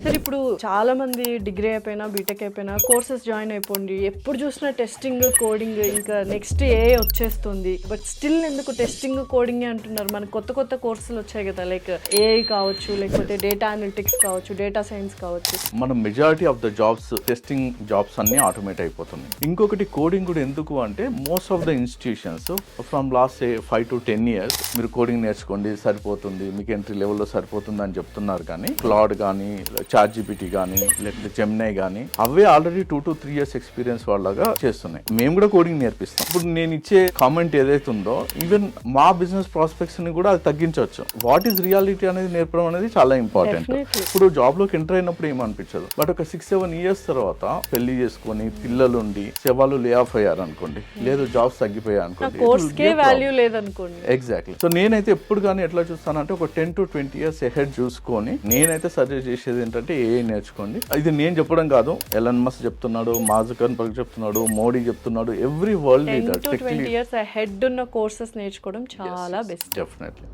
Sir ఇప్పుడు చాలా మంది డిగ్రీ అయిపోయినా బీటెక్ అయిపోయినా కోర్సెస్ జాయిన్ అయిపోండి, ఎప్పుడు చూసినా టెస్టింగ్ కోడింగ్ ఇంకా నెక్స్ట్ ఏ వచ్చేస్తుంది, బట్ స్టిల్ ఎందుకు టెస్టింగ్ కోడింగ్ అంటున్నారు? మనకు కొత్త కొత్త కోర్సులు వచ్చాయి కదా, లైక్ ఏఐ కావచ్చు, లేకపోతే డేటా అనలిటిక్స్ కావచ్చు, డేటా సైన్స్ కావచ్చు. మన majority of the jobs testing jobs అన్ని ఆటోమేట్ అయిపోతున్నాయి. ఇంకొకటి కోడింగ్ కూడా ఎందుకు అంటే most of the institutions from last 5 to 10 years మీరు కోడింగ్ నేర్చుకోండి సరిపోతుంది, మీకు ఎంట్రీ లెవెల్లో సరిపోతుంది అని చెప్తున్నారు. కానీ క్లౌడ్ కానీ ChatGPT కానీ లేకపోతే జెమినై కానీ అవే ఆల్రెడీ 2 to 3 years ఎక్స్పీరియన్స్ వాళ్ళగా చేస్తున్నాయి. మేము కూడా కోడింగ్ నేర్పిస్తాం. ఇప్పుడు నేను ఇచ్చే కామెంట్ ఏదైతే ఉందో ఈవెన్ మా బిజినెస్ ప్రాస్పెక్ట్స్ ని కూడా అది తగ్గించవచ్చు. వాట్ ఈస్ రియాలిటీ అనేది నేర్పడం అనేది చాలా ఇంపార్టెంట్. ఇప్పుడు జాబ్ లోకి ఎంటర్ అయినప్పుడు ఏమనిపించదు, బట్ ఒక 6-7 years తర్వాత పెళ్లి చేసుకొని పిల్లలుండి వాళ్ళు లే ఆఫ్ అయ్యారు అనుకోండి, లేదు జాబ్స్ తగ్గిపోయాయి అనుకోండి, ఎగ్జాక్ట్లీ. సో నేనైతే ఎప్పుడు కానీ ఎట్లా చూస్తానంటే ఒక 10 to 20 years ఎహెడ్ చూసుకొని నేనైతే సజెస్ట్ చేసేది ఏంటంటే ఏఐ నేర్చుకోండి. ఇది నేను చెప్పడం కాదు, ఎలన్ మస్క్ చెప్తున్నాడు, మార్క్ జుకర్బర్గ్ చెప్తున్నాడు, మోడీ చెప్తున్నాడు, every world leader 10 to 20 years ahead ఉన్న కోర్సెస్ నేర్చుకోవడం చాలా బెస్ట్. డెఫినెట్లీ.